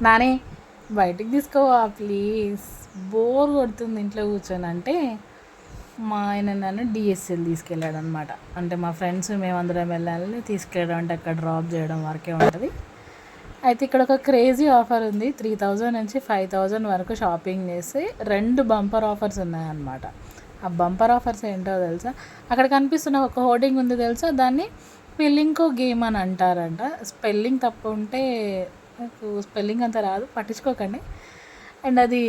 నాని బయటికి తీసుకోవా please, bore కొడుతుంది ఇంట్లో కూర్చొని అంటే మా ఆయన నన్ను డిఎస్ఎల్ తీసుకెళ్ళాడు అనమాట. అంటే మా ఫ్రెండ్స్ మేమందరం వెళ్ళాలని తీసుకెళ్ళడం అంటే అక్కడ డ్రాప్ చేయడం వరకే ఉంటుంది. అయితే ఇక్కడ ఒక క్రేజీ ఆఫర్ ఉంది. 3000 నుంచి 5000 వరకు షాపింగ్ చేసి 2 బంపర్ ఆఫర్స్ ఉన్నాయన్నమాట. ఆ బంపర్ ఆఫర్స్ ఏంటో తెలుసా? అక్కడ కనిపిస్తున్న ఒక హోర్డింగ్ ఉంది తెలుసా, దాన్ని స్పెల్లింగ్కో గేమ్ అని అంటారంట. స్పెల్లింగ్ తప్పు ఉంటే నాకు స్పెల్లింగ్ అంత రాదు, పట్టించుకోకండి. అండ్ అది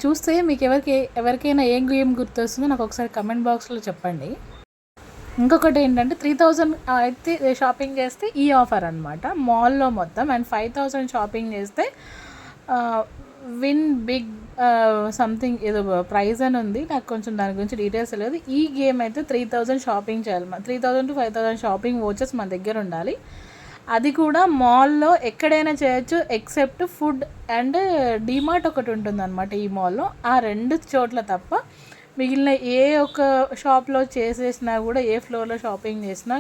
చూస్తే మీకు ఎవరికైనా ఏం గేమ్ గుర్తొస్తుందో నాకు ఒకసారి కమెంట్ బాక్స్లో చెప్పండి. ఇంకొకటి ఏంటంటే 3000 అయితే షాపింగ్ చేస్తే ఈ ఆఫర్ అనమాట మాల్లో మొత్తం. అండ్ 5000 షాపింగ్ చేస్తే విన్ బిగ్ సంథింగ్ ఏదో ప్రైజ్ అని ఉంది. నాకు కొంచెం దాని గురించి డీటెయిల్స్ తెలియదు. ఈ గేమ్ అయితే 3000 షాపింగ్ చేయాలి. 3000 to 5000 షాపింగ్ వోచర్స్ మన దగ్గర ఉండాలి. అది కూడా మాల్లో ఎక్కడైనా చేయొచ్చు ఎక్సెప్ట్ ఫుడ్ అండ్ డిమార్ట్ ఒకటి ఉంటుందన్నమాట ఈ మాల్లో. ఆ 2 చోట్ల తప్ప మిగిలిన ఏ ఒక్క షాప్లో చేసేసినా కూడా, ఏ ఫ్లోర్లో షాపింగ్ చేసినా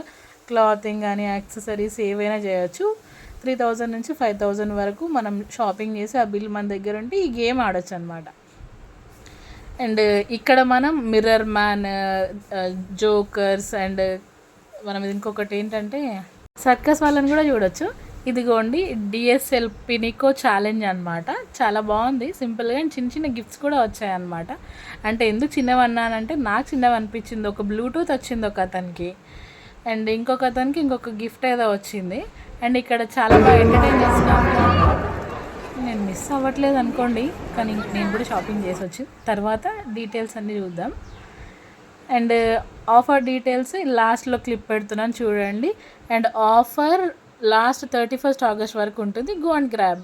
క్లాతింగ్ కానీ యాక్సెసరీస్ ఏవైనా చేయొచ్చు. 3000 నుంచి 5000 వరకు మనం షాపింగ్ చేసి ఆ బిల్ మన దగ్గర ఉంటే ఈ గేమ్ ఆడొచ్చు అనమాట. అండ్ ఇక్కడ మనం మిర్రర్ మ్యాన్, జోకర్స్ అండ్ మనం ఇంకొకటి ఏంటంటే సర్కస్ వాళ్ళని కూడా చూడొచ్చు. ఇదిగోండి డిఎస్ఎల్ పినికో ఛాలెంజ్ అనమాట. చాలా బాగుంది, సింపుల్గా. అండ్ చిన్న చిన్న గిఫ్ట్స్ కూడా వచ్చాయన్నమాట. అంటే ఎందుకు చిన్నవి అన్నానంటే నాకు చిన్నవి అనిపించింది. ఒక బ్లూటూత్ వచ్చింది ఒక అతనికి, అండ్ ఇంకొక అతనికి ఇంకొక గిఫ్ట్ ఏదో వచ్చింది. అండ్ ఇక్కడ చాలా బాగా ఎంటర్టైన్ చేస్తున్నాను. నేను మిస్ అవ్వట్లేదు అనుకోండి, కానీ నేను కూడా షాపింగ్ చేసి వచ్చి తర్వాత డీటెయిల్స్ అన్నీ చూద్దాం. అండ్ ఆఫర్ డీటెయిల్స్ లాస్ట్లో క్లిప్ పెడుతున్నాను చూడండి. And offer last 31st August వరకు ఉంటుంది. Go and grab.